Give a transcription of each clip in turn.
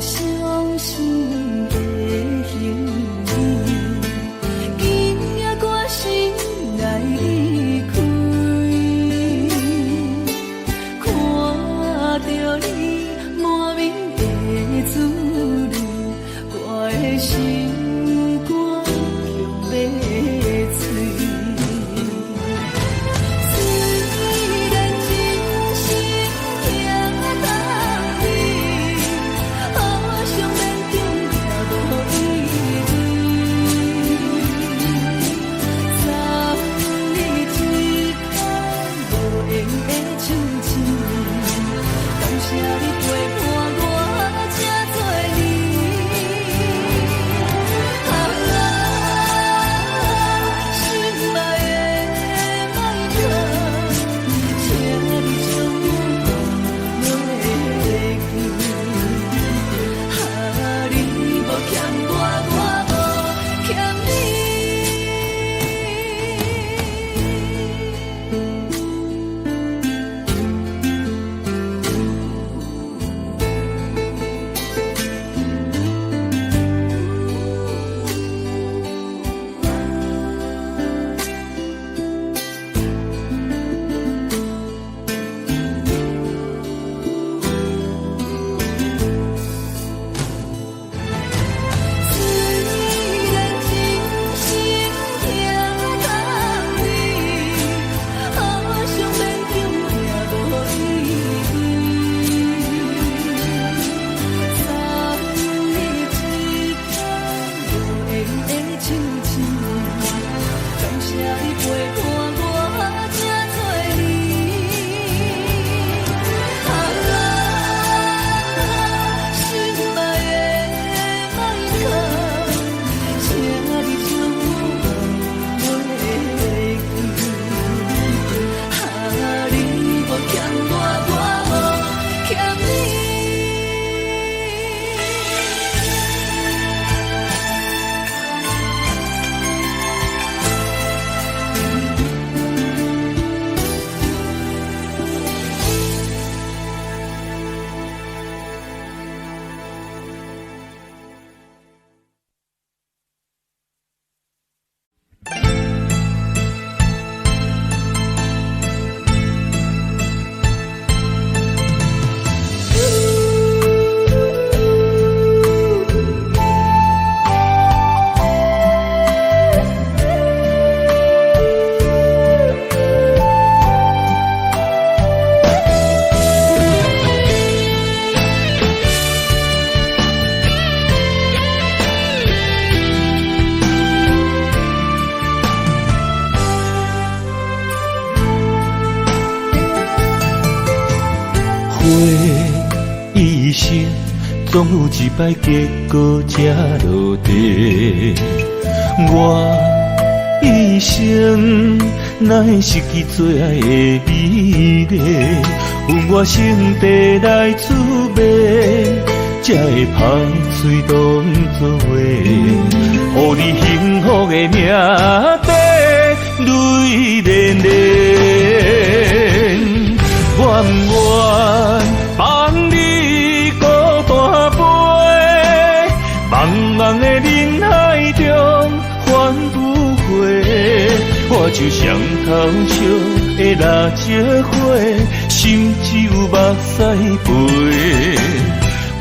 伤心的行李，今夜我心来离开，看着你满面的滋味，我的心肝强要碎。一生总有一摆结果才落地，我一生哪会失去最爱的美丽？阮我心地来滋味，才会歹嘴当作话，予你幸福的命地泪连连，愿不愿？放你孤单飞，茫茫的人海中返不回。我就像头烧的蜡烛火，心只有目屎飞。看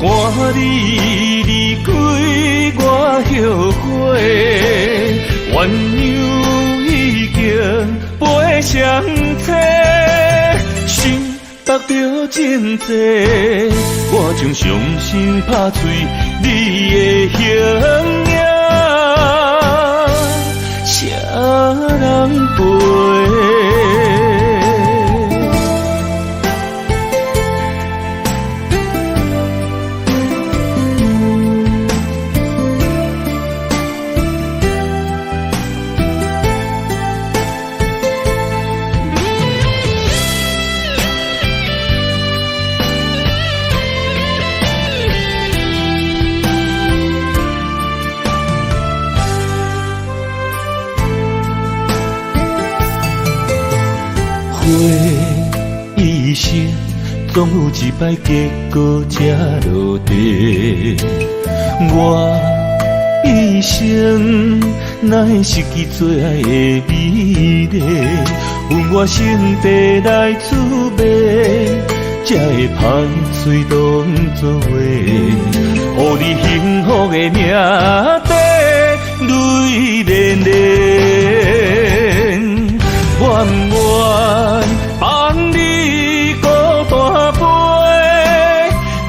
你离开我后悔，鸳鸯已经飞上天。得到真济，我将伤心拍碎你的形影，谁人陪？一生总总有一摆结果才落地。我一生哪会失去最爱的美丽？阮我心地来滋味，才会歹嘴当作话，予你幸福的命地泪连连。愿不愿放你孤单飞，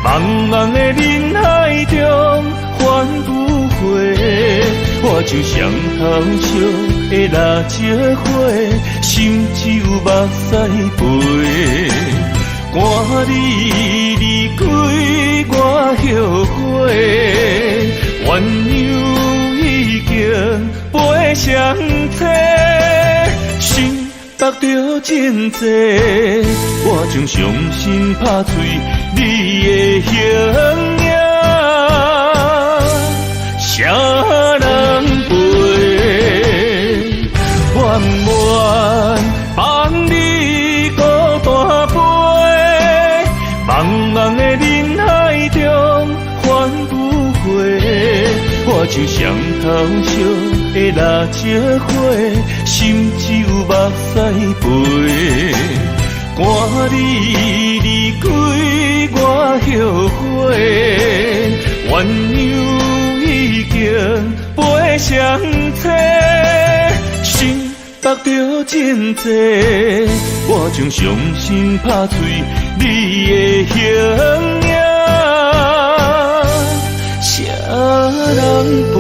茫茫的人海中返不回。我就像头烧的蜡烛火，心只有目屎飞。赶你离开，我后悔，鸳鸯已经飞上车，心目着真多，我将伤心拍碎你的形影，啥人陪？愿不愿放你孤单飞，茫茫的人海中返不回。我就像头烧的蜡烛火，心只有目屎飞。赶你离开，我后悔，鸳鸯已经飞上车，心目着真多，我将伤心拍碎你的形影，啥人陪？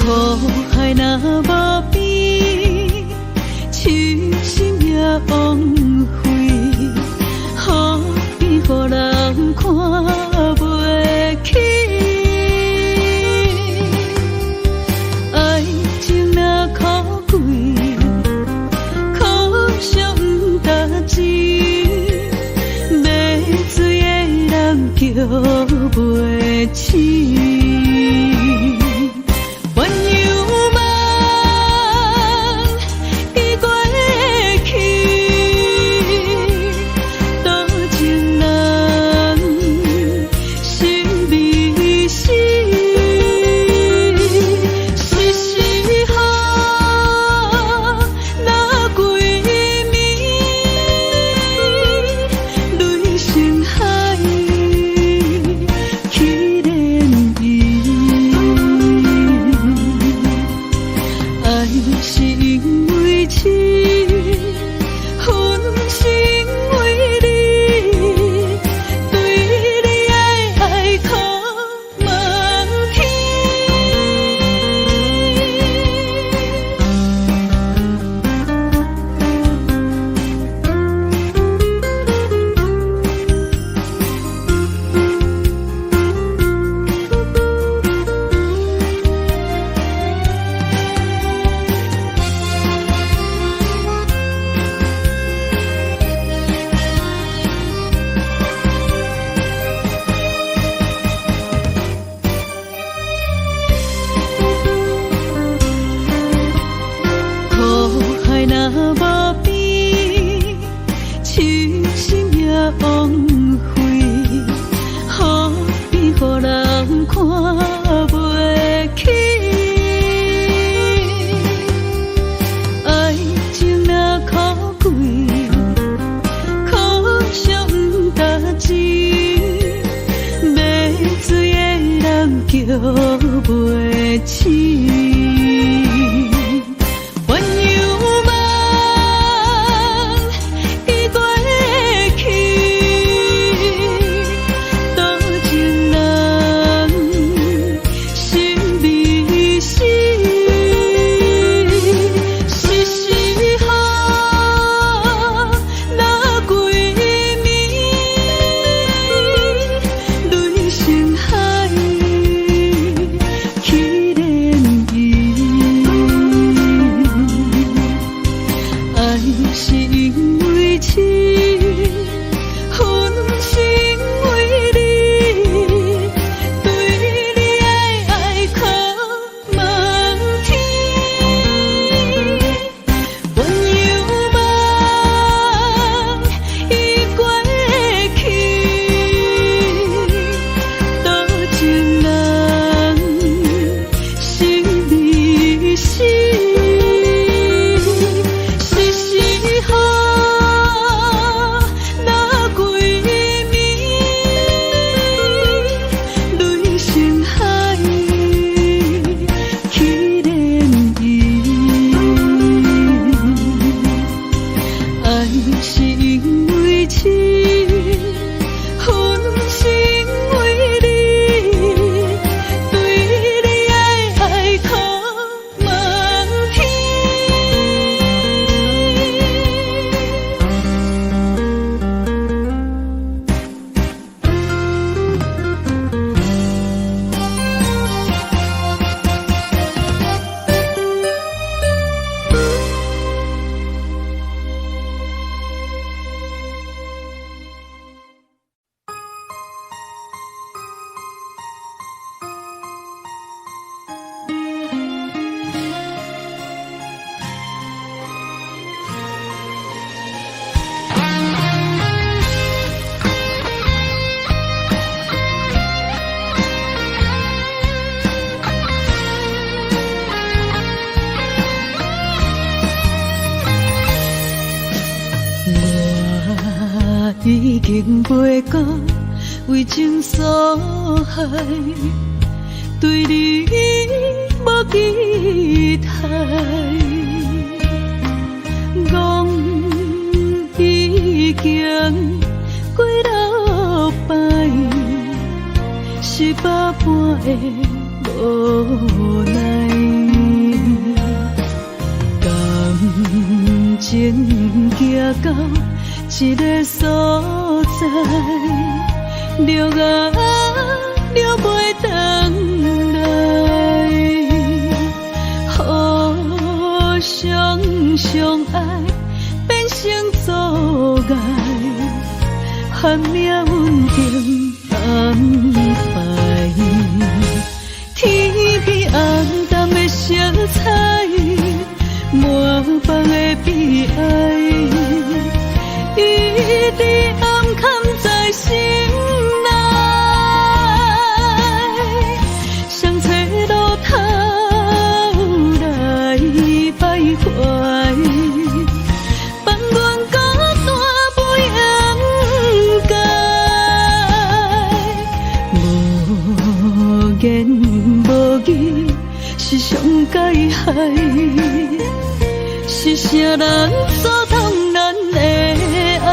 苦海若无边，痴心也枉费，何必予人看袂起？爱情若可贵，可惜不值钱，买水的人叫袂醒。叫袂醒，鸳鸯梦已过去，多情人心未死，是时候若归暝，泪成海。已经袂到为情所害，对你无期待。讲已经过6摆，是百般的无奈。情行到一个所在，了啊了袂回来，互相相爱变成阻碍，喊命运定安排，天边红淡的色彩，满房的悲哀，一直暗藏在心内，想找路头来徘徊，放阮孤单不应该，无言无语是上解害。是啥人阻挡咱的爱？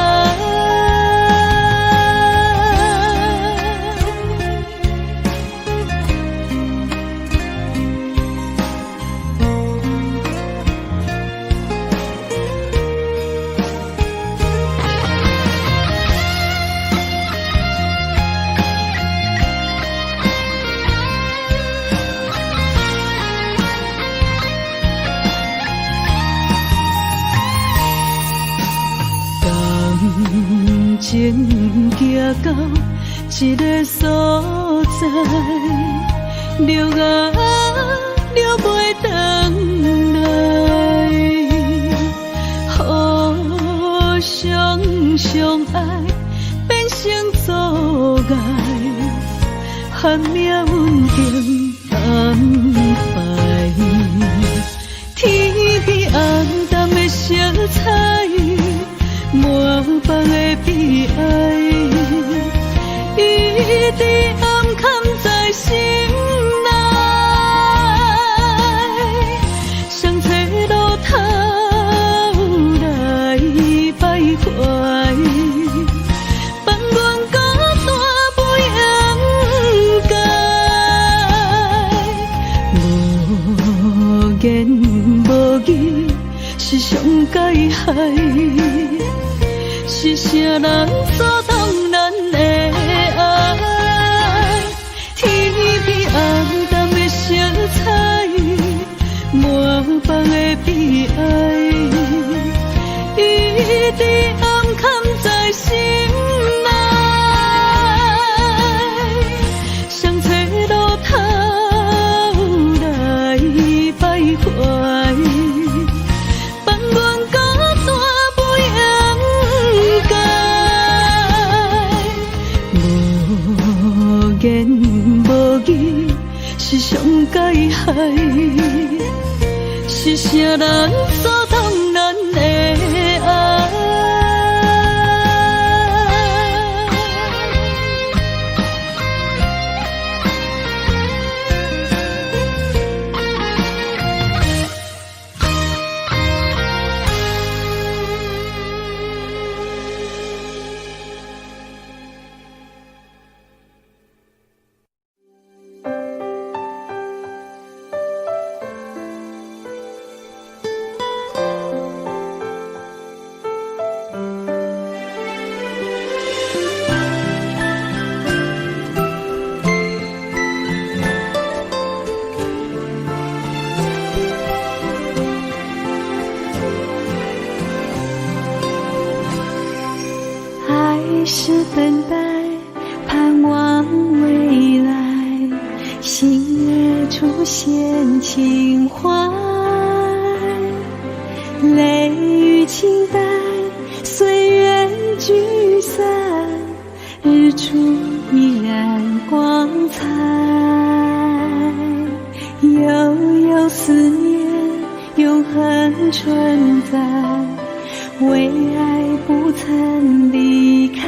情行到一个所在，了啊了袂回来，互相相爱变成阻碍，喊命运定安排，天边红淡的色彩，满房的悲哀，一直暗藏在心内，想找路头来徘徊，放阮孤单不应该，无言无语是上解害。是啥人阻挡咱的爱？天边红淡的色彩，满房的悲哀，一直暗藏在心内，想找路头来徘徊。言无语是上解害，是啥人阻挡咱的爱？是等待，盼望未来，星月出现情怀，泪与情淡，岁月聚散，日出依然光彩，悠悠思念，永恒存在，为爱不曾离开，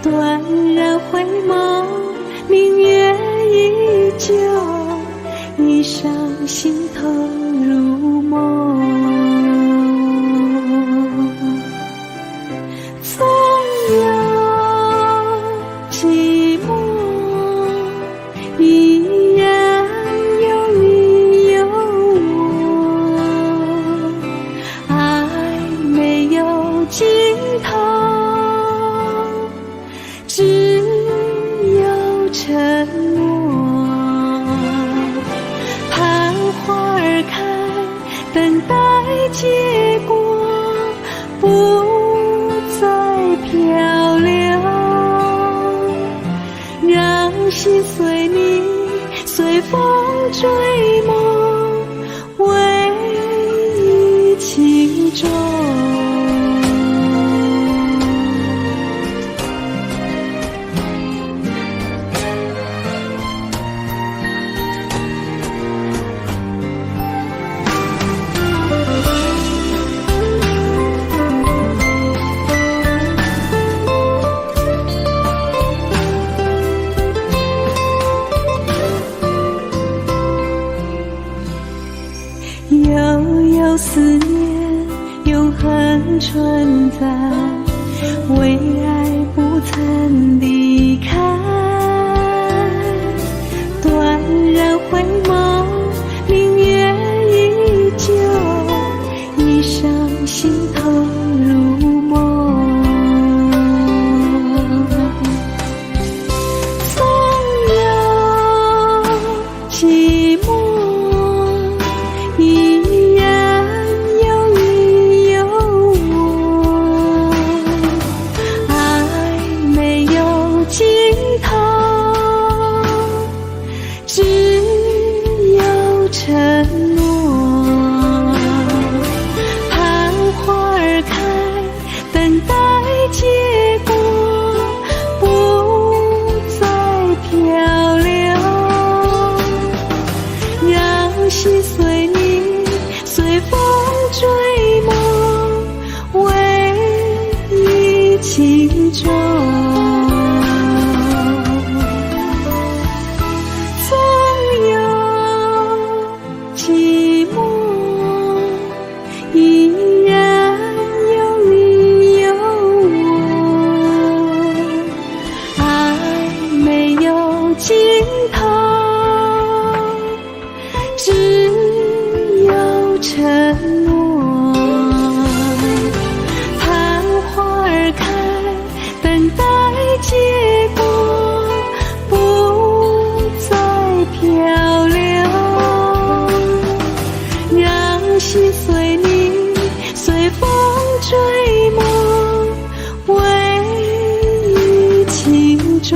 断然回眸，明月依旧，一伤心头入梦。总有寂寞，依然有你有我，我，盼花儿开，等待结果，不再漂流，让心随你，随风追梦，唯一情衷。悠悠思念，永恒存在，为爱不曾离开。断然回眸，明月依旧，一生心投入梦。纵有寂寞，依然有你有我，爱没有尽头，只有承诺。盼花儿开，等待结果，不再漂流，让心随你，随风追梦，唯一情衷。纵有寂寞，依然有你有我，爱没有尽头，只有承诺。盼花儿开，等待结果，不再漂流，让心随你，随风追梦，唯一情衷。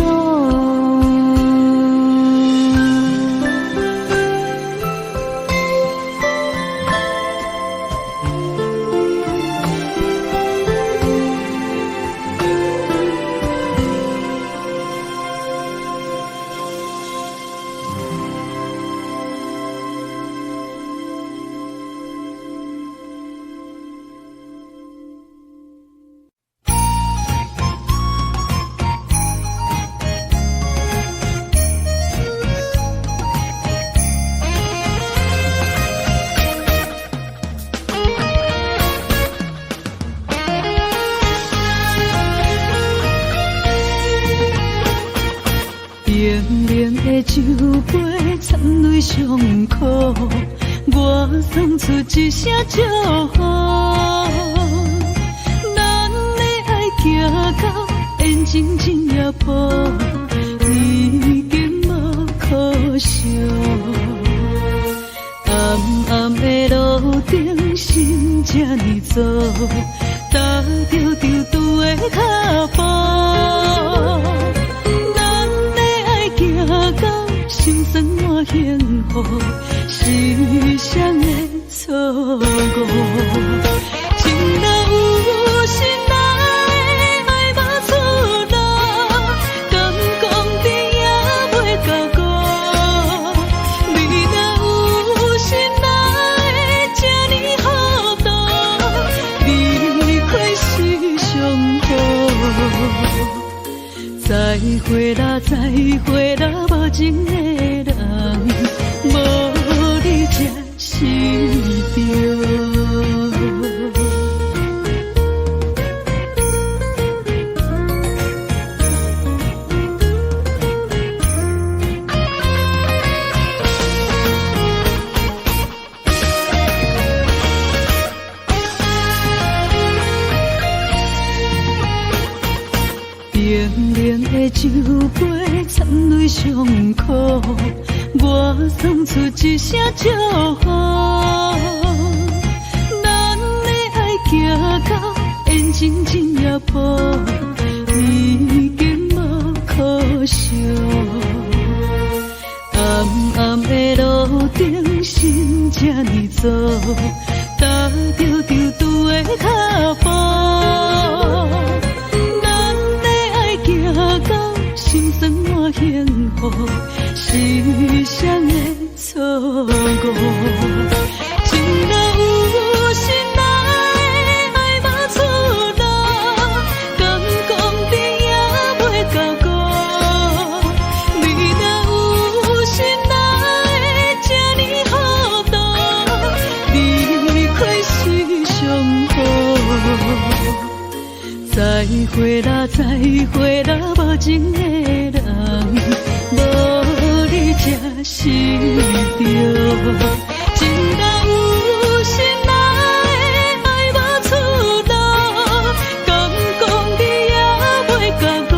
冰冷的酒杯掺泪伤苦，我送出一声祝福。咱的爱行到缘尽情也破，已经无可惜。暗暗的路顶，心这呢走，踏着丢丢的脚步。行到心酸满幸福，时常的错误。情若有心爱，爱无出路，敢讲甜也袂到果。你若有心爱，这呢糊涂，离开是上好。再会啦，再会啦，无情的人，无你这心上苦，我送出一声祝福。咱的爱行到缘尽真也破，已经无可惜。暗暗的路顶，心这呢走，踏着着拄的脚步。咱的爱行到心酸满幸福，是谁的错误？情若有心来爱无出路，敢讲你也袂到顾。你若有心来这呢好度，离开是上好。再会啦，再会啦，无情的人，无你才是对。情若有心来爱无出路，敢讲你也袂到顾。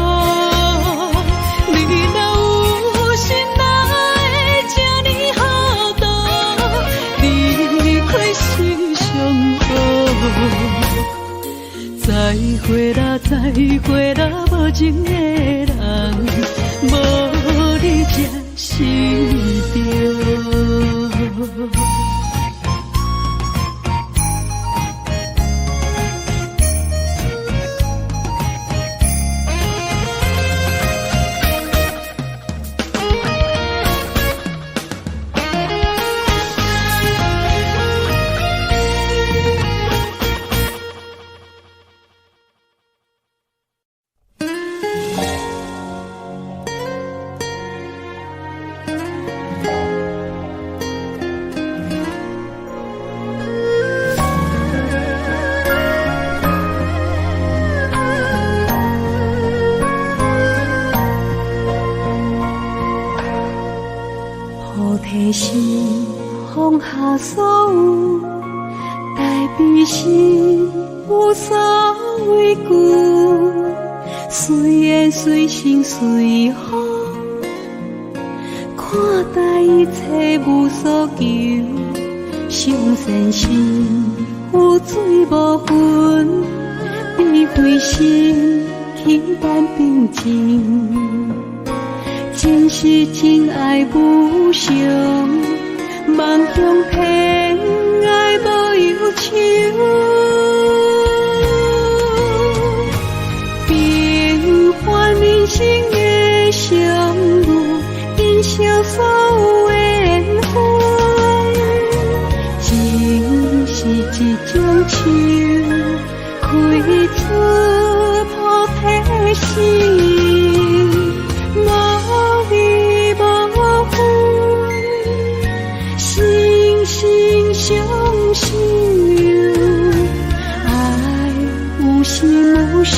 你若有心来这呢好度，离开是上好。再会啦，再会啦，无情的人，无你才是对。是放下所有，代笔心无所畏惧，随缘随心随风，看待一切无所求，上善心有水无分，智慧心轻淡平静。真是真爱无常，梦中偏爱无忧愁。平凡人生的相遇，珍惜所有的缘分。情是一种树，开出菩提心。相守，爱有心无事，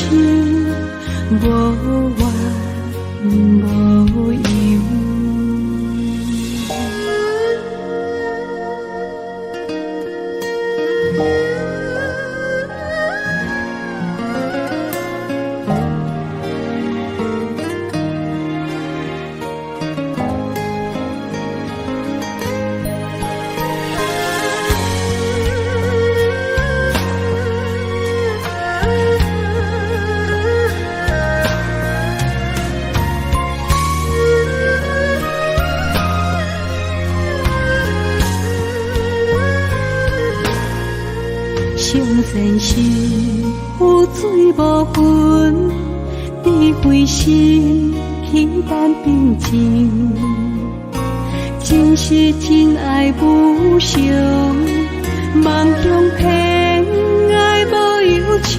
无怨无尤。上善心有水无分，智慧心轻淡平静。真是真爱无常，梦中偏爱无忧愁。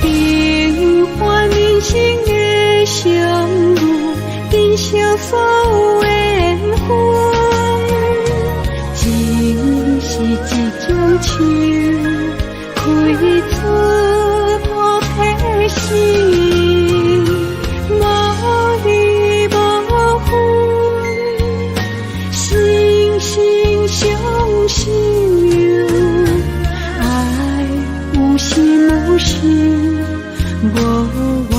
平凡人生的相遇，珍惜所有的缘分。是一种树，开出菩提心，无离无分，心心相守，爱有心无事，无怨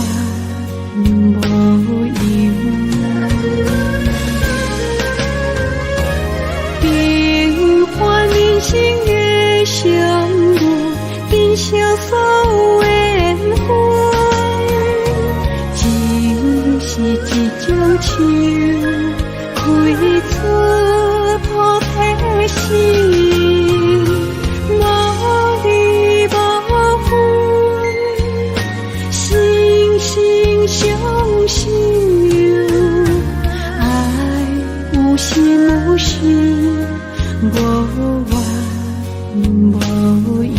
一种树，开出菩提心，无离无分，心心相惜，爱有心有事，无怨无尤。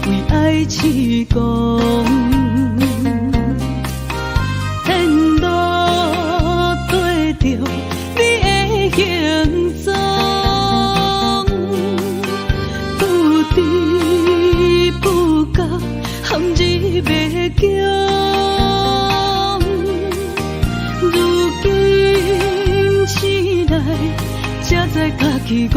为爱痴狂，天路对着你的形状，不知不觉陷入迷宫，如今醒来，才知家己戆。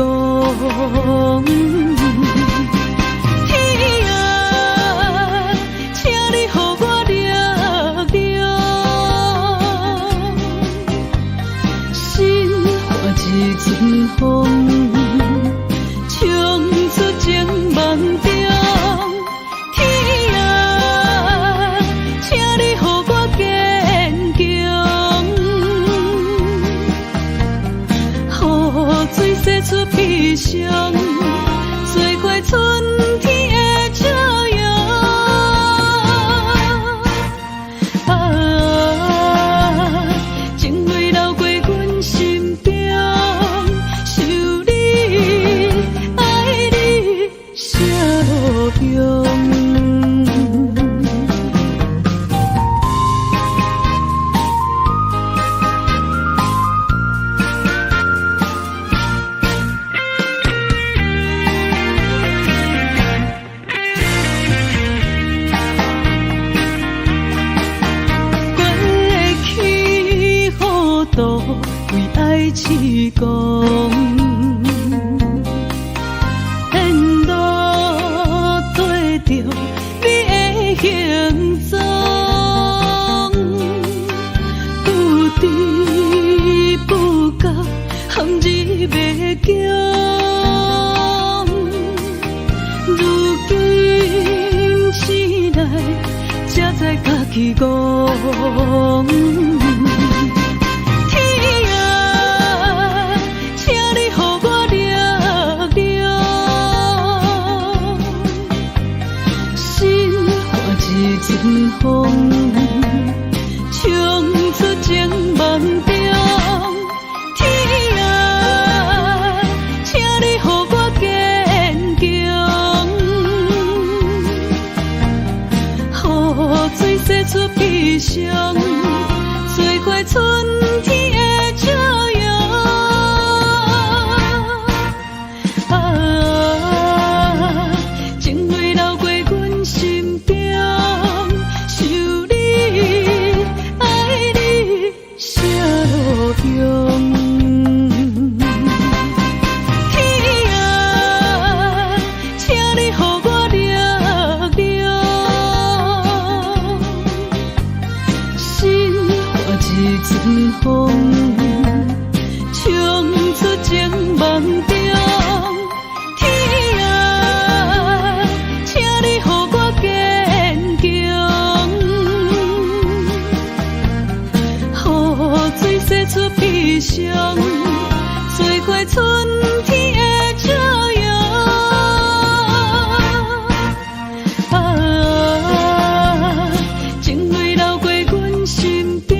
阵风，冲出情梦中。天啊，请你予我坚强，予水洗出悲伤，做过春天的朝阳。啊，情泪流过阮心中。为爱痴狂，天路对着你的形状，不知不觉陷入迷宫，如今醒来，才知家己戆。阵风，冲出情梦中。天啊，请你予我坚强，予水洗出悲伤，做过春天的朝阳。啊，情泪流过阮心中。阵风，冲出情梦中。天啊，请你予我坚强，予水洗出悲伤，做过春天的朝阳。啊，情泪流过阮心中。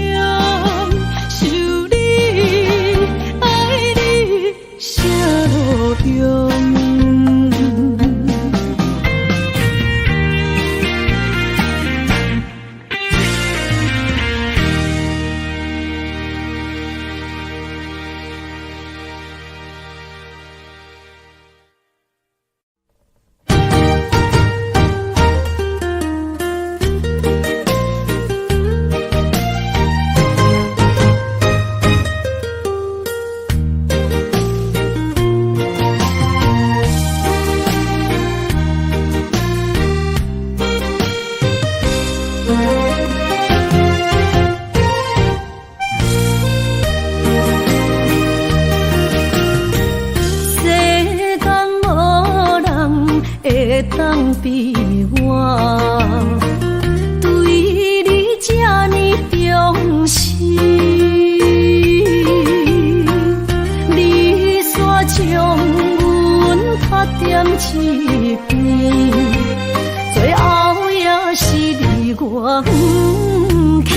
我不去。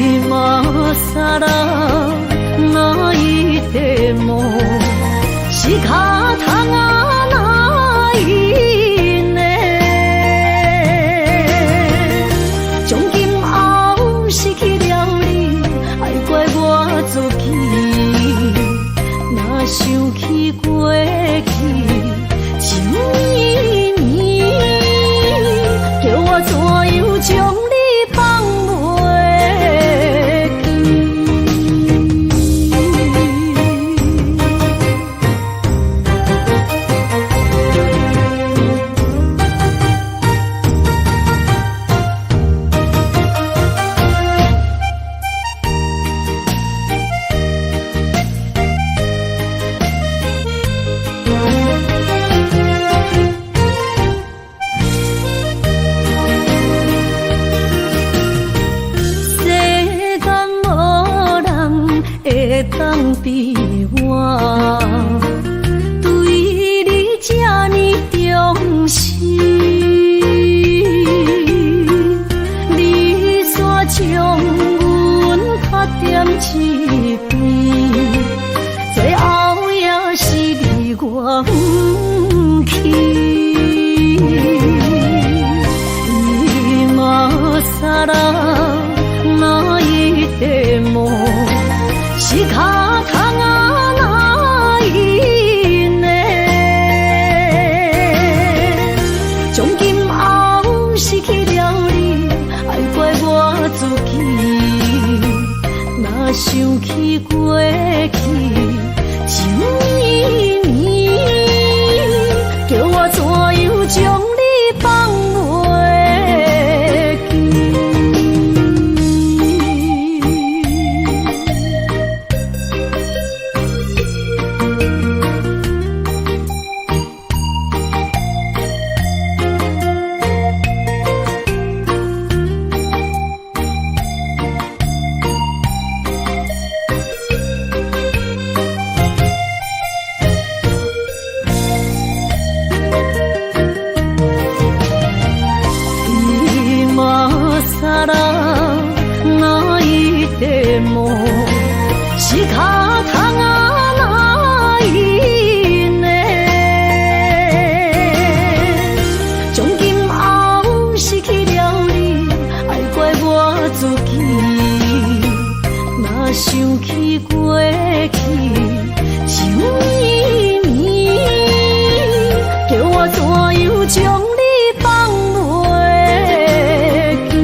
今さら泣いても仕方がないね。从今后失去了你，爱怪我自己。若想起过去，像绵绵，叫我怎样将你放袂记？当比我对你这呢重视，你煞将阮较点一边，最后也是离我不去。今さら泣いても仕方がないね。从今后失去了你，爱怪我自己。若想起过去，像绵绵，叫我怎样将你放袂记？さら泣いても仕方がないね。从今后失去了你，爱怪我自己。若想起过去，像绵绵，叫我怎样将你放袂记？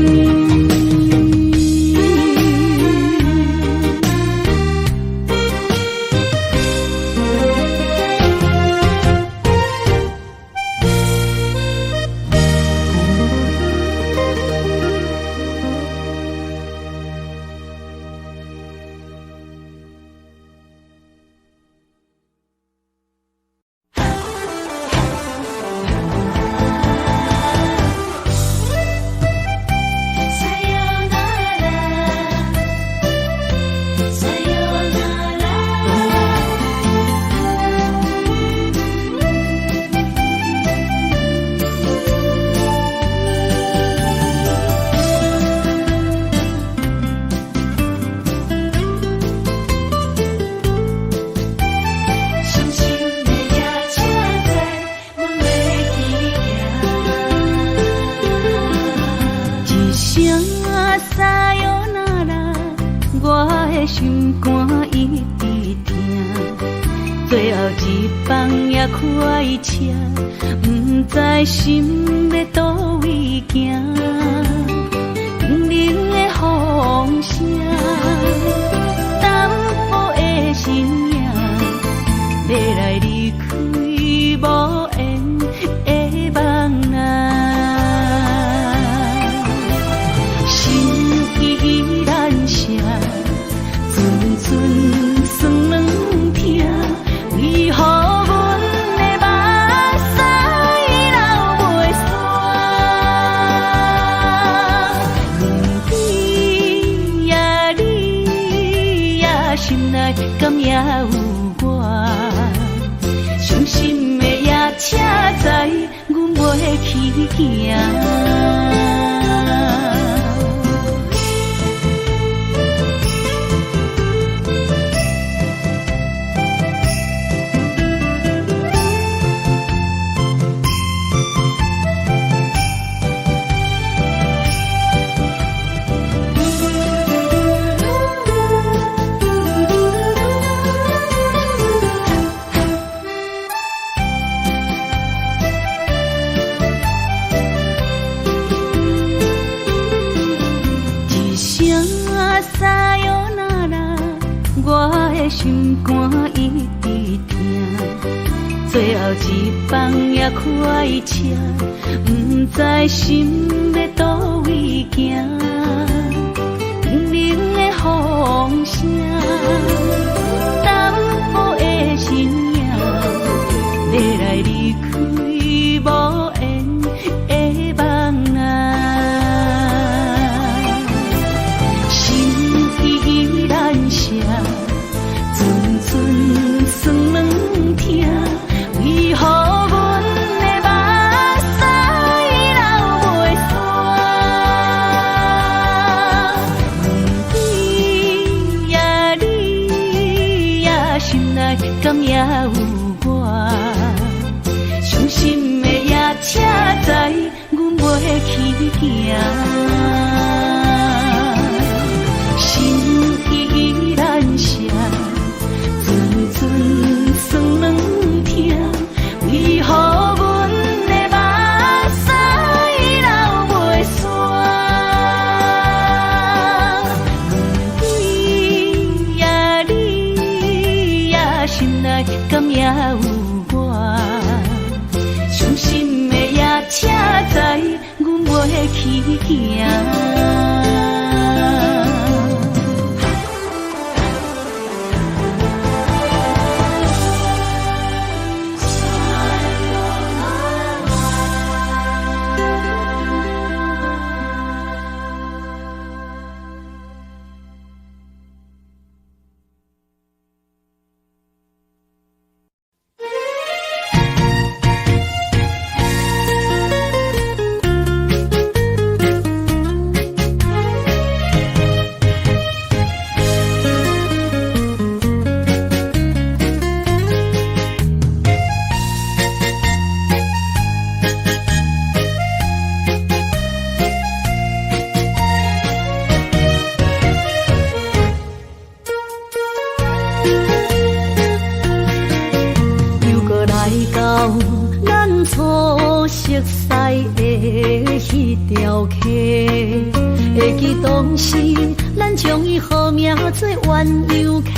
心肝一直疼，最后一放也开车，不知心要倒位行。冷冷的风声，淡薄的身影，要来离开无缘的梦啊，心依然声。寸酸软痛，为何阮的目屎流袂煞？两边呀，你呀，心内敢也有我？伤心的夜车载，阮袂去行。心肝一直疼，最后一放也开车，不知心要倒位行。冷冷的风声，淡薄的身影，要来离开无缘的梦啊，心依然舍。算软疼，为何阮的目屎流袂煞？问你呀，心内敢也有我？伤心的夜车载，阮袂去行。心依然舍。算软疼，为何阮的目屎流袂煞？问你呀，心内敢也有我？伤心的夜车载，阮袂去行。会记当时，咱将伊号名做鸳鸯溪，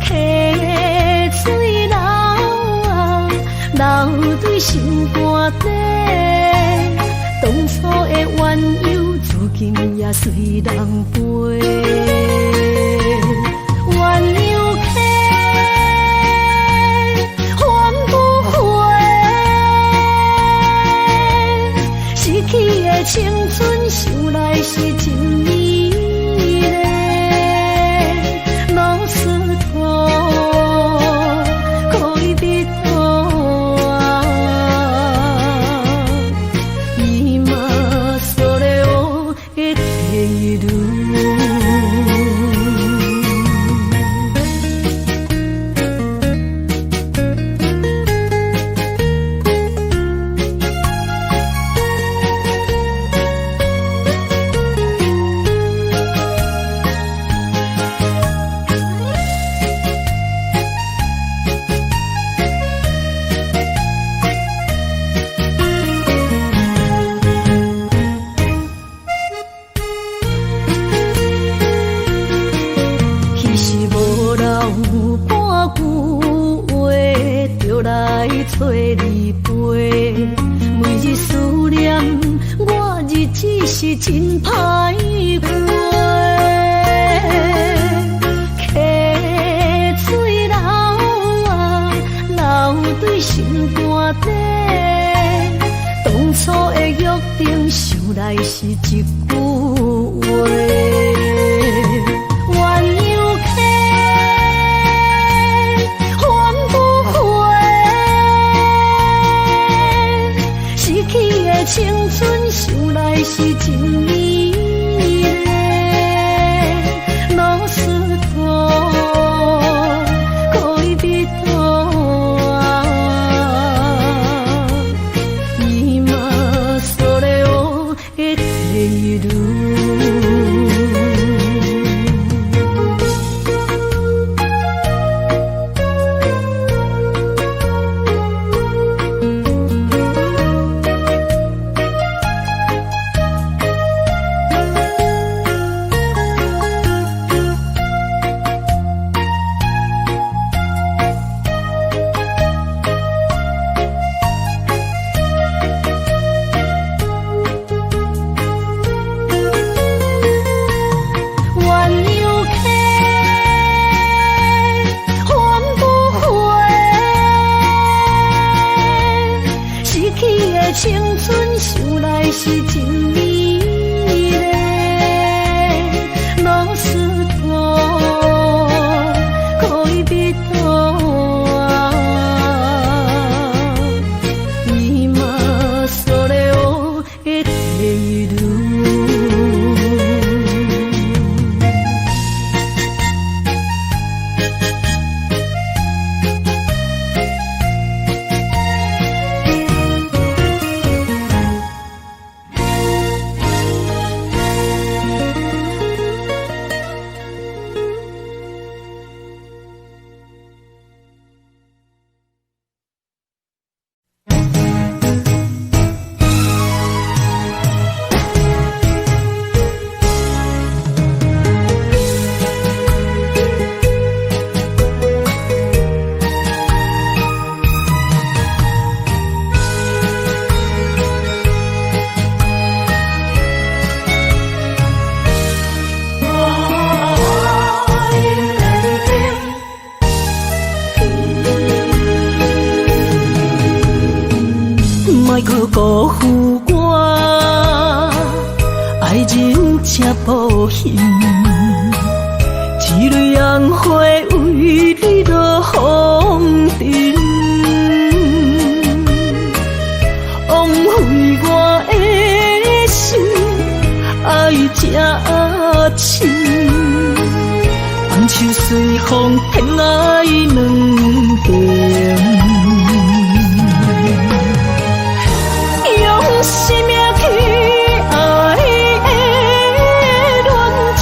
溪水流啊，流对心肝底。当初的鸳鸯，至今也随人陪。鸳鸯溪。青春想来是真美丽，老师徒可以比多啊，伊嘛所了的地路。找你陪，每日思念，我日子是真歹过。溪水流啊，流对心肝底。当初的约定，想来是一句话。来是真美丽，老师徒可以比多啊，今それを得ている。青春想来是真美丽，老师徒可以比多啊，今それを得ている。莫去辜负我，爱人才保险。一蕊红花为你落风尘，枉费我的心，爱这深。红袖随风偏爱两边。生命去爱的恋情，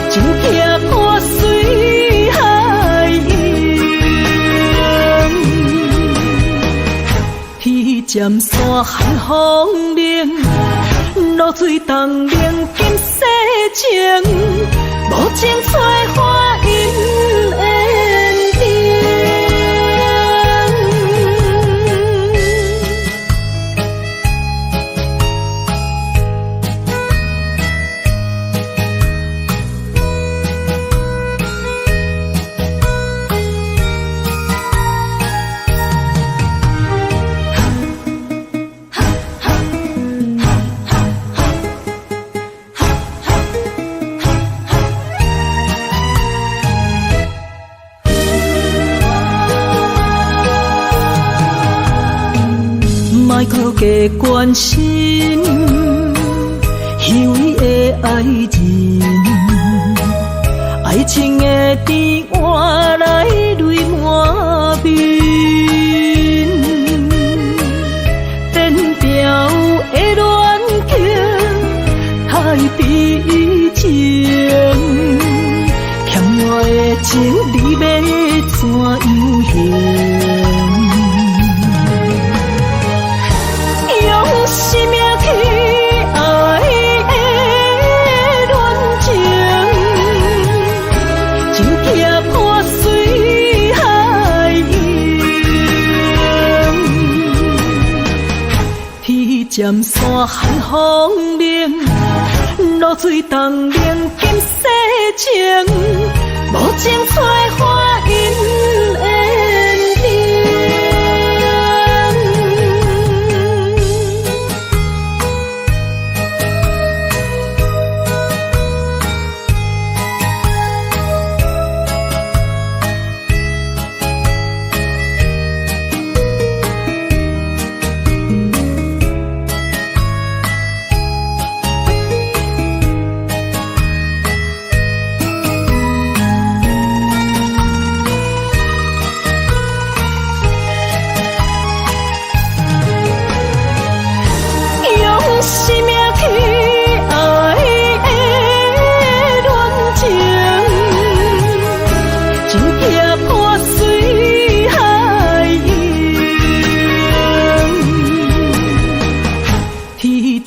情行破水海洋，彼站山海风铃，露水东陵金世情，无情催花因缘定。莫去加关心虚伪的爱人，爱情的甜换来泪满面，颠调的恋情太悲情，欠我的情你要怎样还？生命去爱的恋情，情行破水海洋，彼站山海风铃，露水东陵金世情，无情催花因缘定。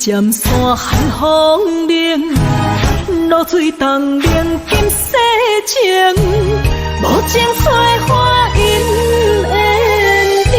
尖山寒风冷，露水东冷金世情，无情碎花因缘定。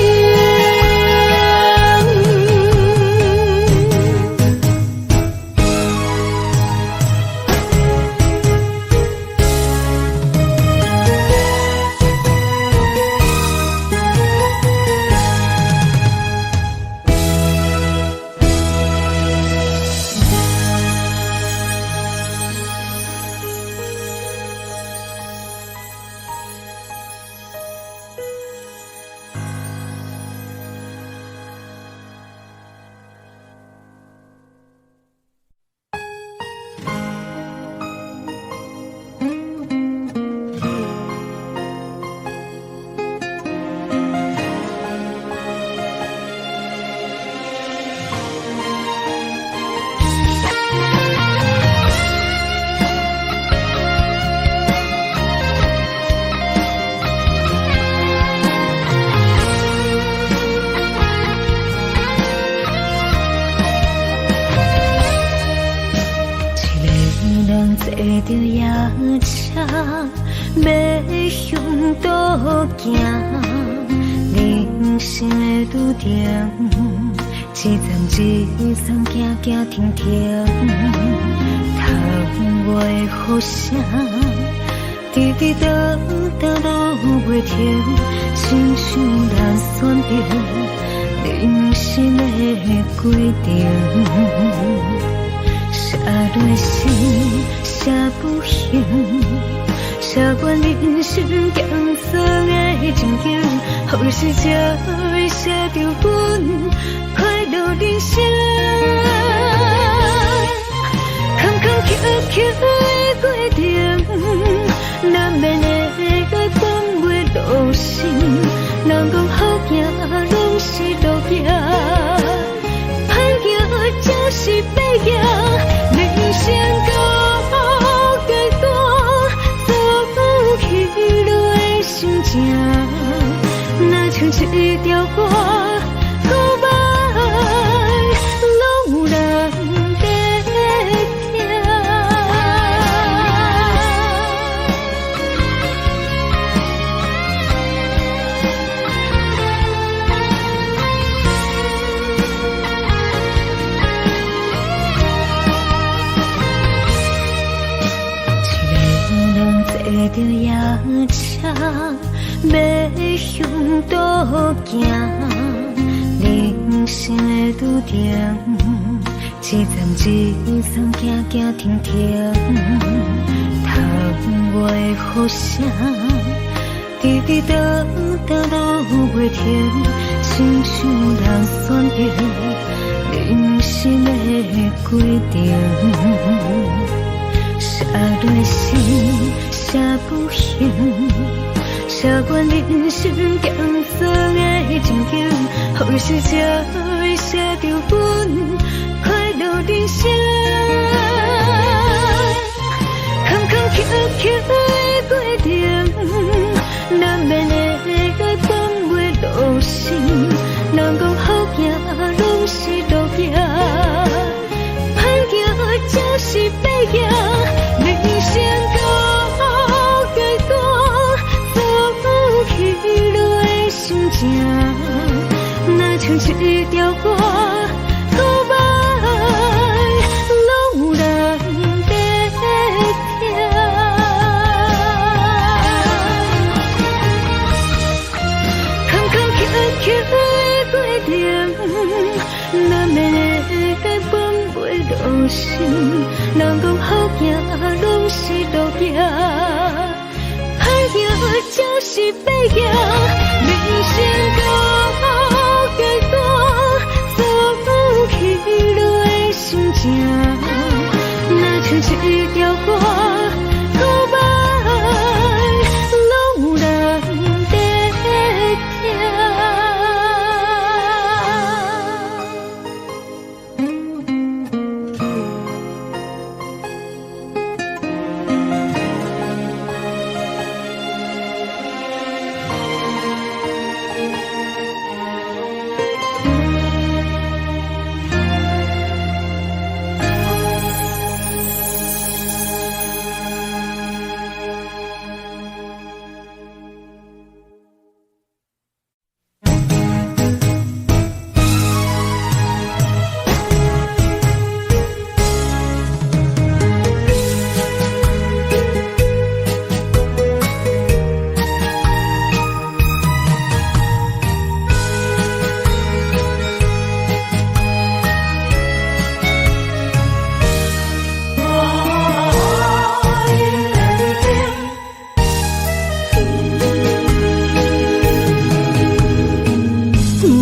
坐着夜车，要向倒行。人生的拄定，一站一站，行行停停。窗外的雨声，滴滴答答落袂停，亲像咱选择人生的规定。写落心，写不行，写阮人生艰涩的情景，何时才会写着阮快乐人生？坎坎坷坷的过程，难免会讲袂落心。人讲好行，拢是路行，歹行就是白行。人生高阶段，走起落的心情，若像一条歌，古板拢有人在听。坐着夜车，要向倒行。人生的拄定，一站一站，行行停停。窗外的雨声，滴滴答答落袂停，亲像咱选择人生的规定。写落心，写不行，写阮人生艰涩的情景，何时才会写着阮快乐人生？坎坎坷坷的过程，难免会讲袂落心。人讲好行，拢是路行，歹行就是白行。人生高阶段，走起落的心情，若像一条歌，古板拢有人在听。坎坎坷坷的过程，难免会讲袂落心。人讲好行，拢是路行，歹行就是白行。人生高阶段，走起落的心情，若像一条歌，古板拢有人在听。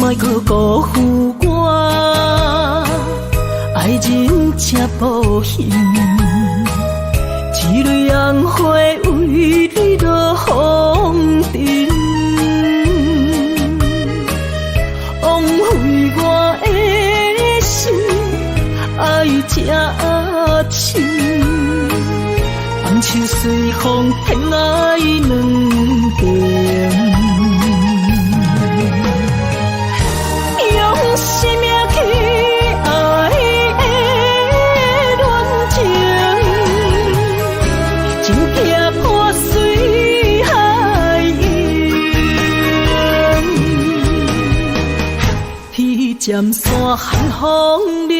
莫搁辜负我，爱人才保险。一蕊红花为你落风尘，枉费我的心，爱这深。红树随风偏爱两边。用生命去爱的恋情，情劈破水海涌，天渐山寒风冷，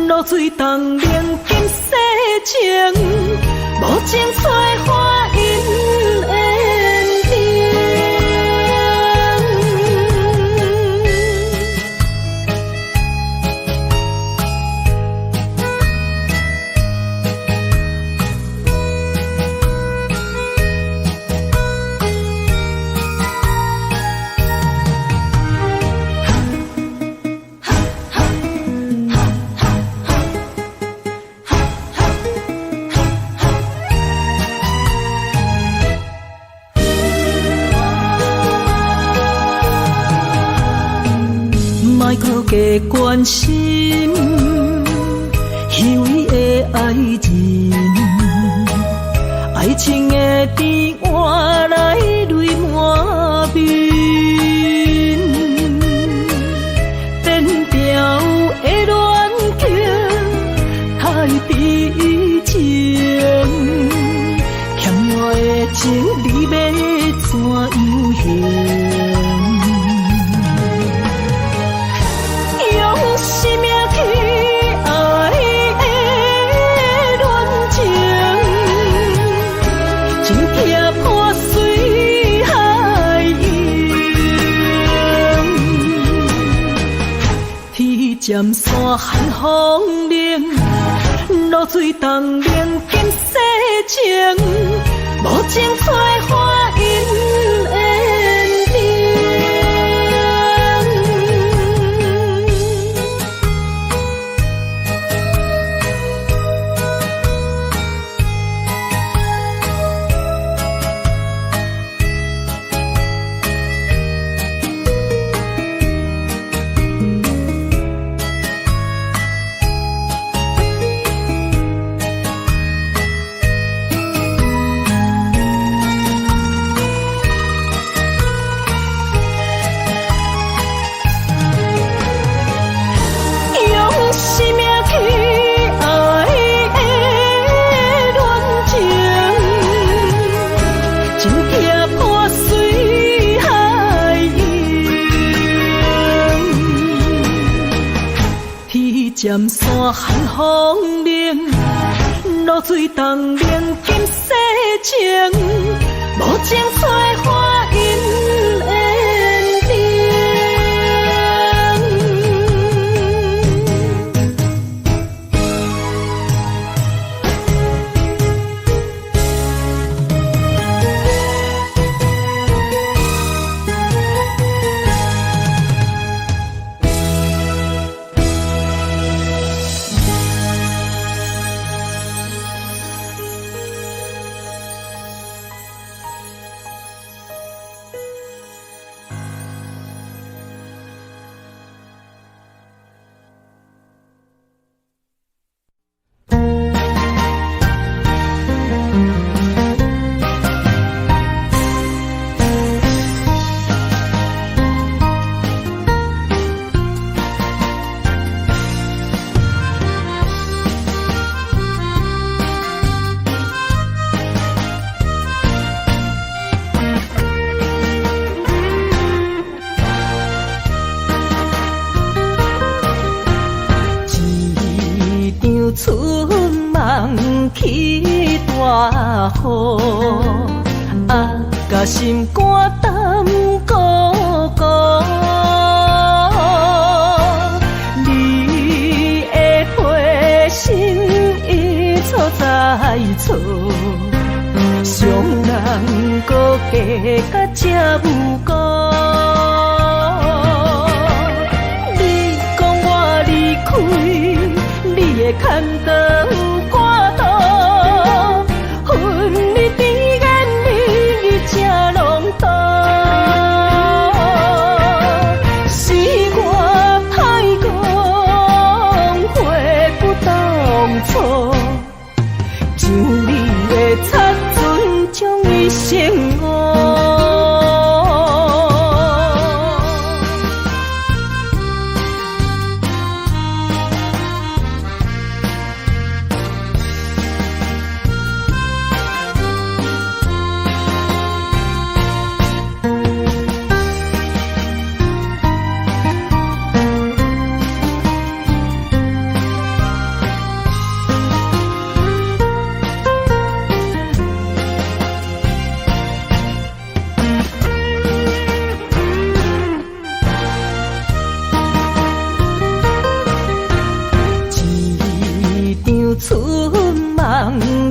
露水冻冷今世情，无情采花因缘定。莫搁加关心，虚伪的爱人，爱情的甜换来泪满面，变调的恋情太悲情，欠我的情你要怎样还？生命去爱的恋情，情劈破水海涌，天渐山寒风冷，露水冻冷今世情，无情采花因缘定。生命去爱的恋情，情劈破水海涌，天渐山寒风冷，露水冻冷今世情，无情采花因缘定。春梦起大雨，甲心肝胆孤孤。你的花心已错在错，伤人搁加甲这无辜。的牵刀赶渡，恨你甜言蜜语正浪荡，是我太戆，悔不当初，像你的擦唇将伊生误。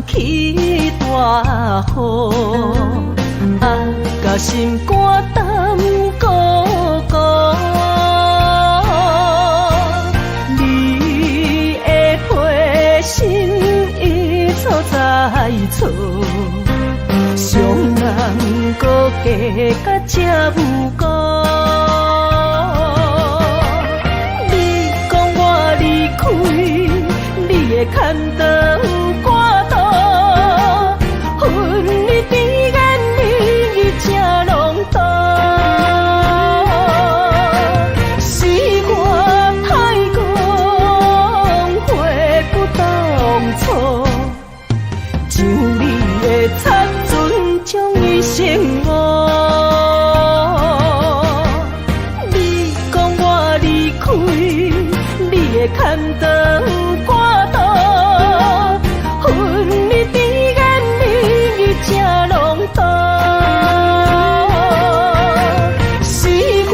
起大雨，甲心肝胆孤孤。你的花心已错在错，伤人搁加甲这无辜。你讲我离开，你的牵刀。擦唇将伊生误，你讲我离开，你的牵刀赶渡，恨你甜言蜜语正浪荡，是我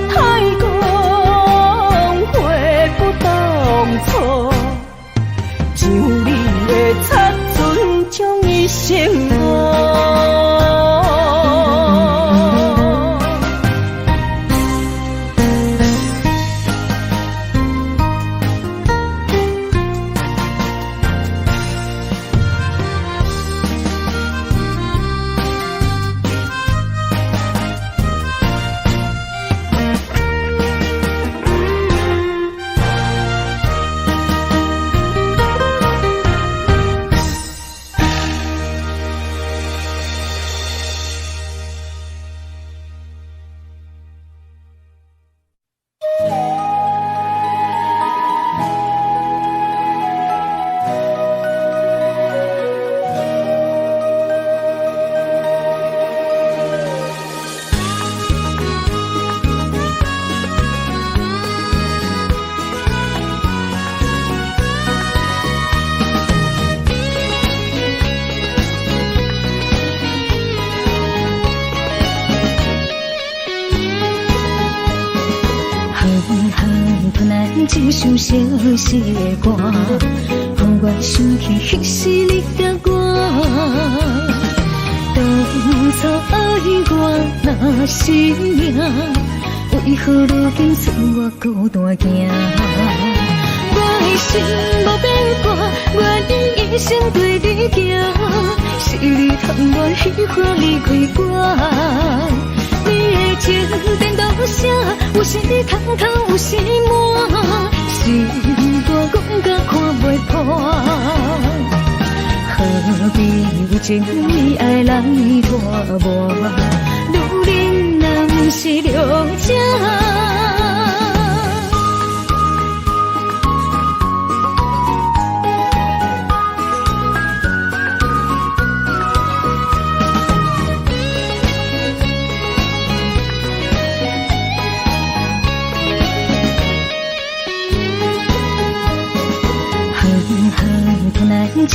太戆，悔不当初，像你的擦唇将伊生误。一首小小的歌，让我想起彼时你甲我。当初爱我若是命，为何如今剩我孤单行？我的心无变卦，我愿一生对你行。是你通我喜欢离开我。你的情颠倒啥？有时通透，有时满，心肝讲甲看袂破。何必有情意爱来拖磨？女人若不是了解。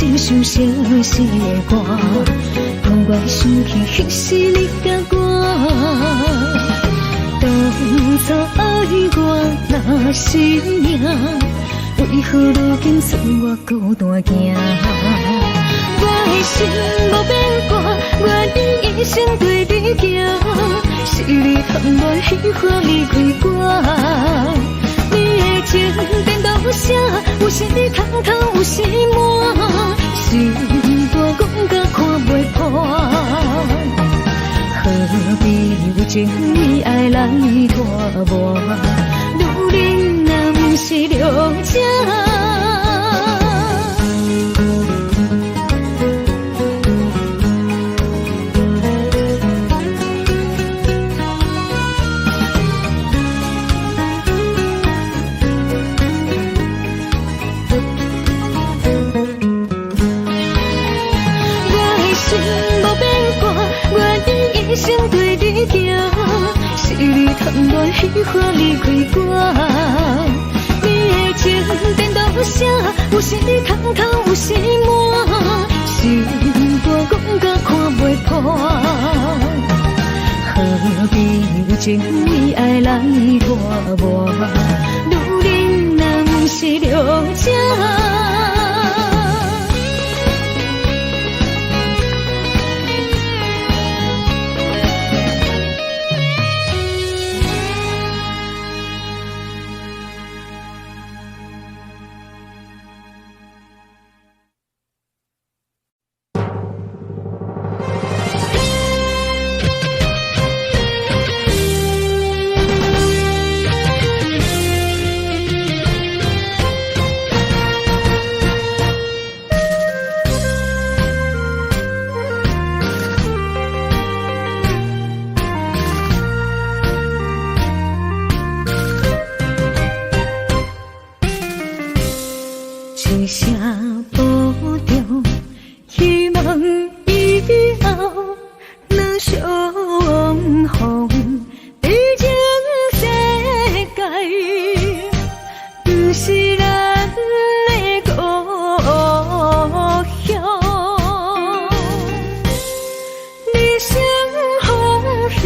一首小小的歌，让我想起彼时你甲我。当初爱我若是命，为何如今剩我孤单行？我的心无变卦，我愿一生对你行。是你通我喜欢离开我。你的情颠倒啥，有时你空头，有时满，心大讲甲看袂破。何必有情意爱来拖磨？女人若不是良者。一生对你行，是你贪恋虚华离开我。你的情颠倒啥？有时你空头，有时满，心大讲甲看袂破。何必有情意爱来拖磨？女人若不是良者。一声保重，希望以后能相逢。毕竟世界不是咱的故乡，人生方向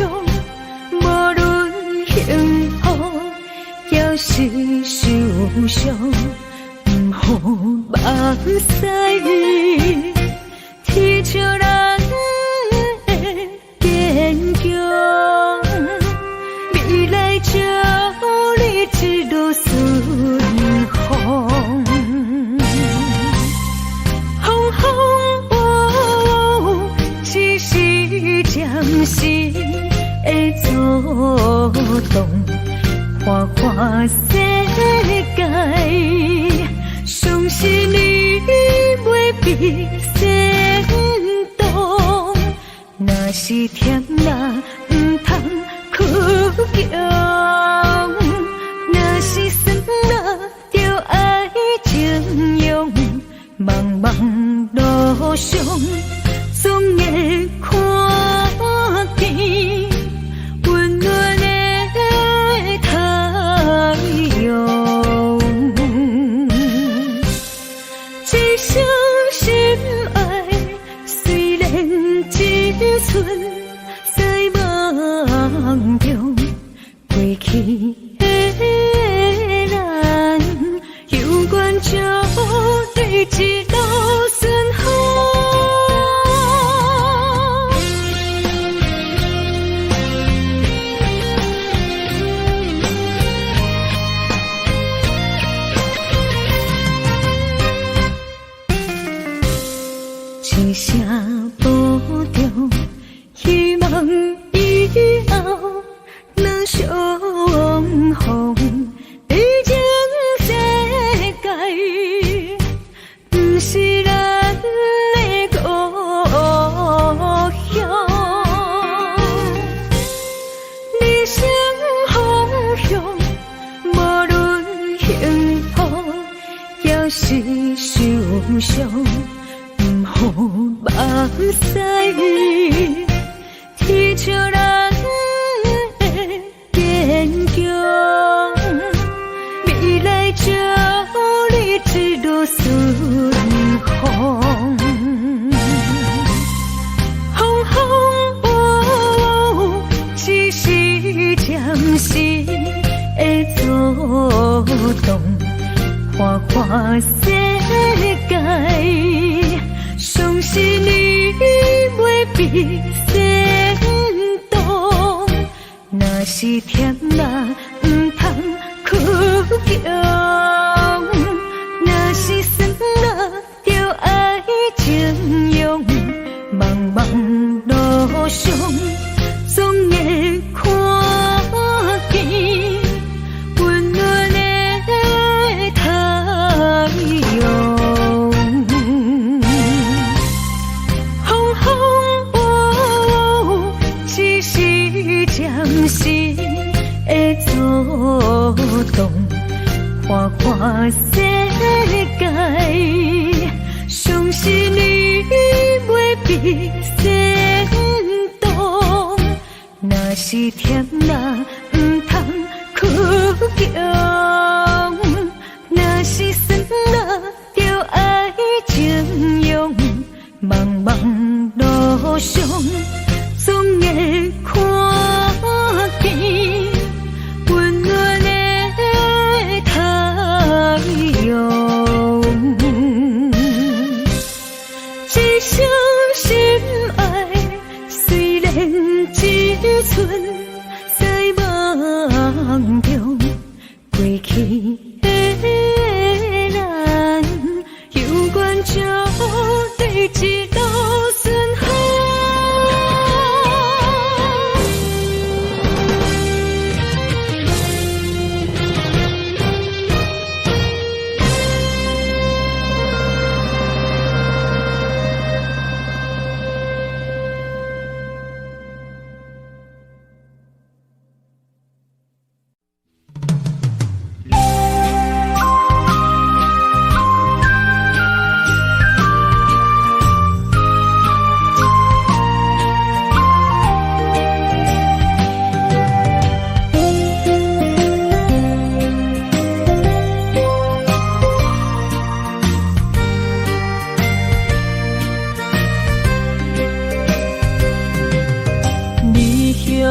无论幸福还是受伤。好目屎，天笑人的坚强，未来祝你一路顺风。风风雨雨，只是暂时的作动，看看世界。相信你袂比先动，若是甜啦，不通哭强；若是酸啦，就爱情用。茫茫路上，总会看见温暖的太阳。一生心爱，虽然一寸在梦中，过去的咱，有缘就对一路顺风。一声保重，希望以后能相逢。毕竟世界不是咱的故乡，人生方向无论幸福还是受伤。好目屎，天笑人的坚强，未来祝你一路顺风。风风雨雨，只是暂时的作动，看看世界。相信你袂比先动，若是甜啦，不通哭强。上总会看见温暖的太阳。风风雨雨，只是暂时的阻挡，看看世界，相信你袂必先动。若是甜啦，唔通哭强；若是酸啦，就爱情用。茫茫路上，总会看见温暖的太阳。一生心爱，虽然只剩在梦中，过去的咱，有缘就对一路顺风。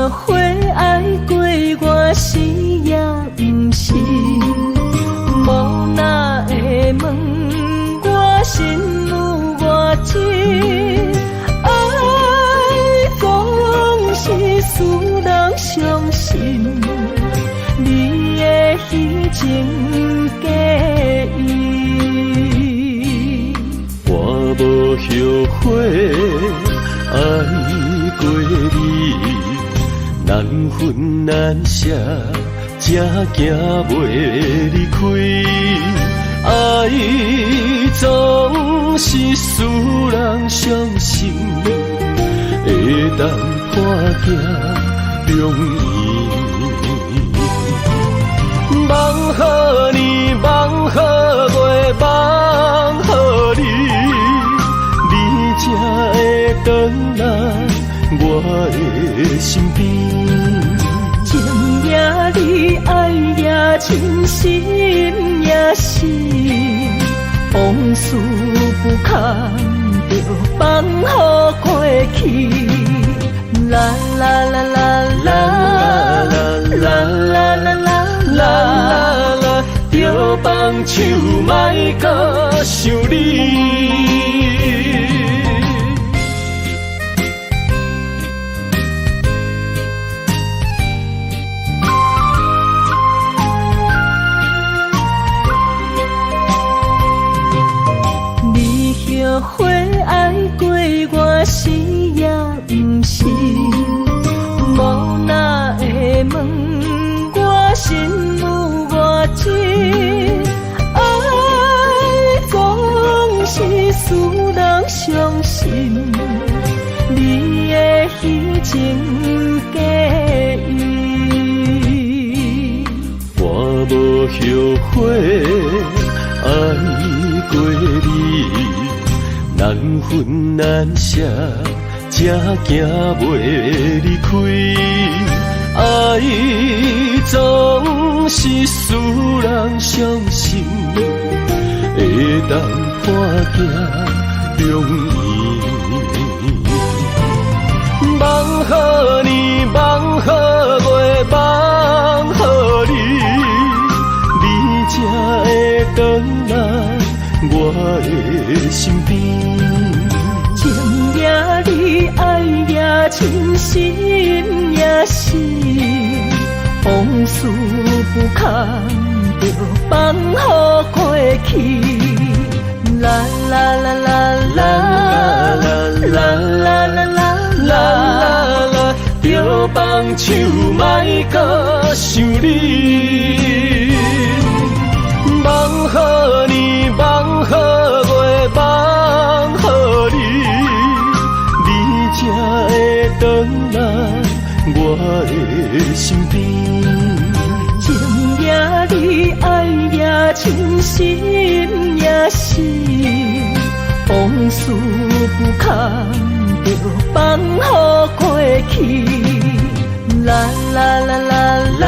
后悔爱过我是也不是，无哪会问我心有偌深，爱总是使人伤心，你的虚情假意，我无后悔爱过你。难分难舍，才行袂离开。爱总是使人伤心，会当破镜容易。梦予你，梦予月，梦予你，你才会回来。我的身边，情也你，爱也真，心也是，往事不堪着放乎过去。啦啦啦啦啦啦啦啦啦啦啦，着放手莫搁想你。后悔爱过我是也不是，无哪会问我心有偌深，爱总是使人伤心，你的虚情假意，我无后悔爱过你。难分难舍，才行袂离开。爱总是使人伤心，会当破镜容易。梦予你，梦予月，梦予你，你才会回来。我的身边，情也你，爱也真，心也是，往事不堪着放乎过去。啦啦啦啦啦啦啦啦啦啦啦。放手，莫搁想你。梦好年，梦好月，梦好你，你才会回来我的身边。情也你，爱也真，心也是，往事不堪着放乎过去。啦啦啦啦啦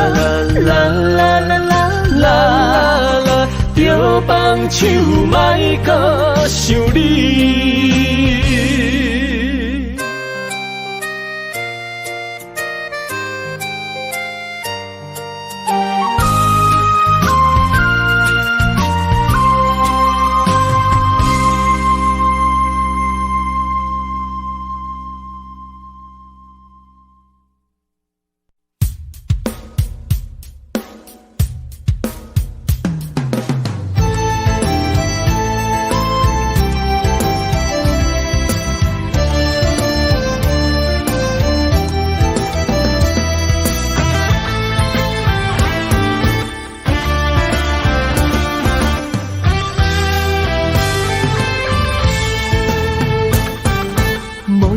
啦啦啦啦啦啦，着放手，莫搁想你。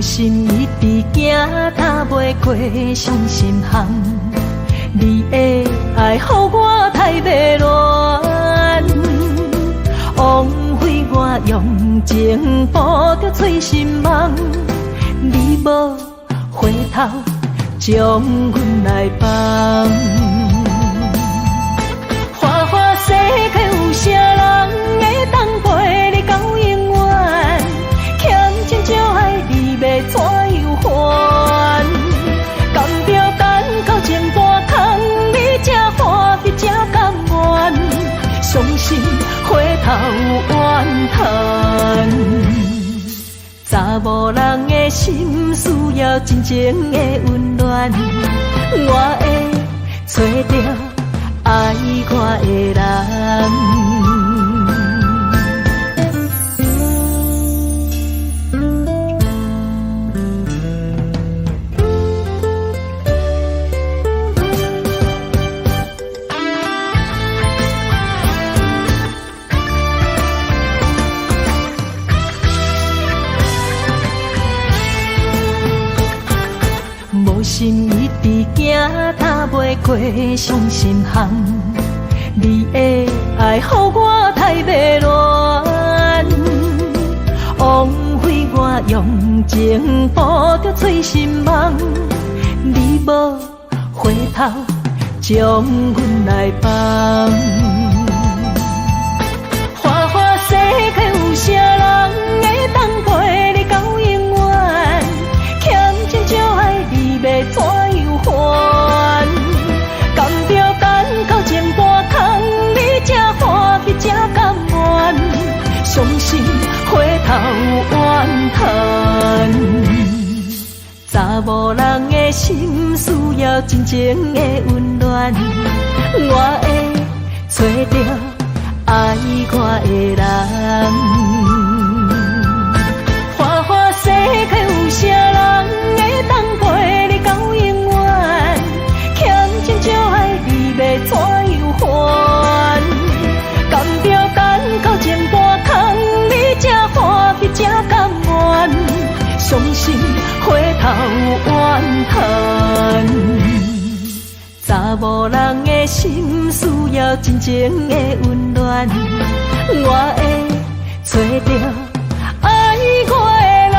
心一直行，踏袂过伤心巷。你的爱，予我太迷乱，枉费我用情付着碎心梦。你无回头，将阮来放。花花世界有啥人会当陪你到永远？欠情就爱你。要怎样还？甘着等到前半空，你才欢喜才甘愿，伤心回头怨叹。查某人的心需要真情的温暖，我会找到爱我的人。心一直行，踏袂过伤心巷。你的爱，予我太迷乱，枉费我用情付着碎心梦。你无回头，将阮来放。花花世界有啥人会当陪你到永远？欠情就爱你。要怎样还？甘着等到前半空，你才欢喜才甘愿，伤心回头怨叹。查某人的心需要真情的温暖，我会找到爱我的人。花花世界有啥人会当陪你到永远？欠情就爱你，要怎样还？甘着等到前半空，你才欢喜才甘愿，伤心回头怨叹。查某人的心需要真情的温暖，我会找到爱我的人。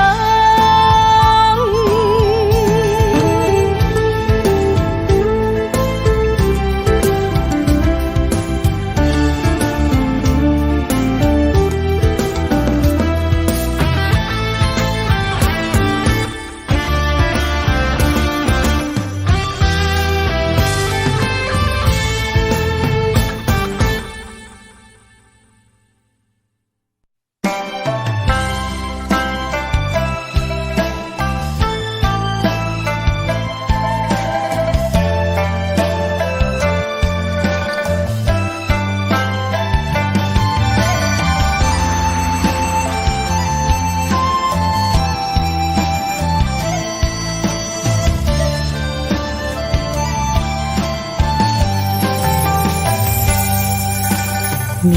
你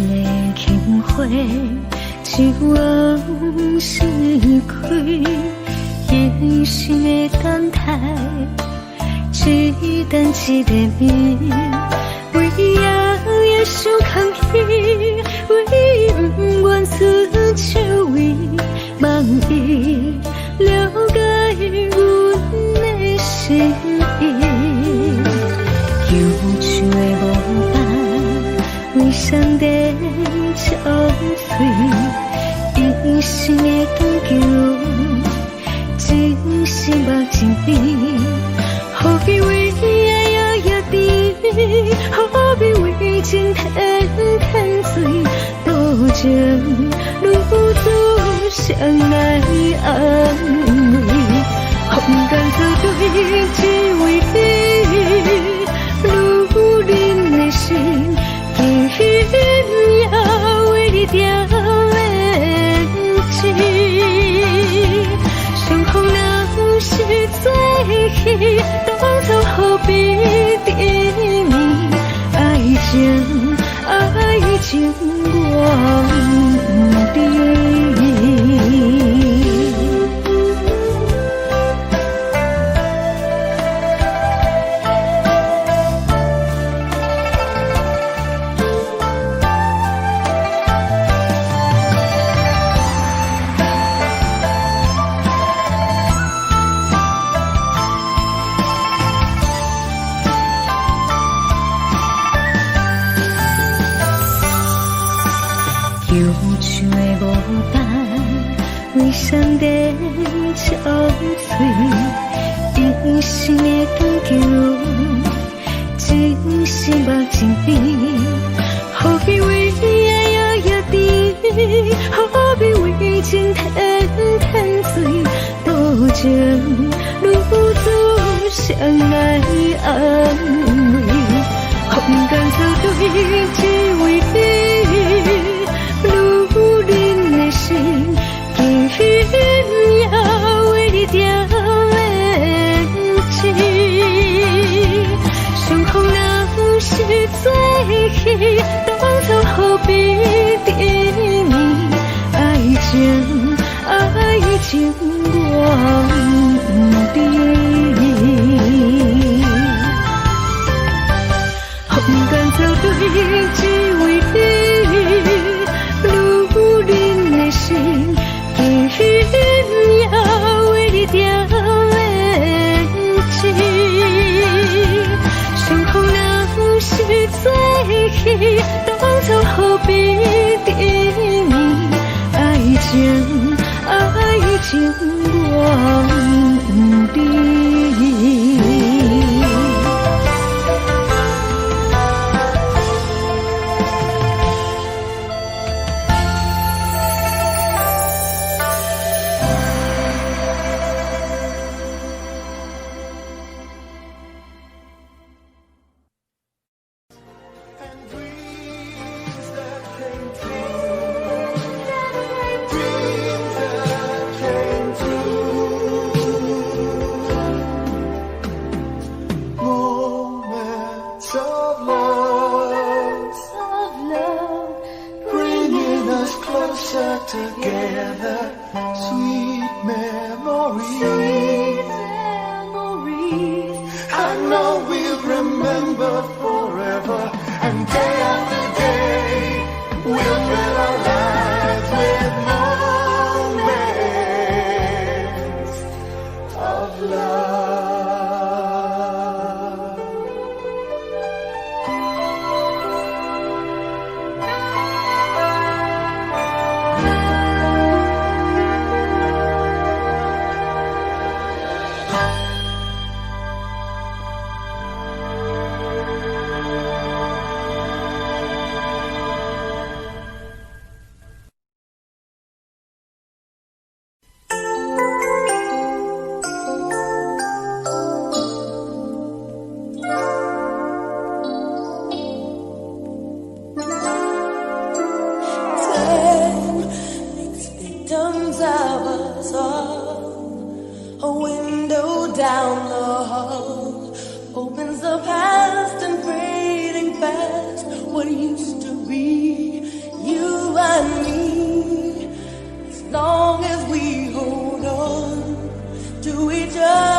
的轻花，一往事开，一生的等待，一等一个暝，为也想空虚，为不愿伸手为，望伊了解阮的心意。忧愁的无伴，为上帝憔悴，一生的长久，真是目睭边，何必为爱摇摇滴，何必为情天天醉，多情如此相来安慰，空干错对，只为你。如恁的心，今夜为你掉眼睛。相逢若是最喜，当初何必甜蜜？爱情我知。忧愁的无伴，为上帝憔悴，一生的长久，真是目睭边，何必为爱摇摇滴，何必为情天天醉，多情如此相来安慰，空干错对，只为你。如恁的心，今夜为你掉眼睛。相逢若是最喜，当初何必甜蜜？爱情我知。空干错对，只为你。如恁的心，今夜为你掉眼睛。相逢若是最喜，当初何必甜蜜？爱情我知。Opens the past and fading fast what used to be. be you and me, as long as we hold on to each other.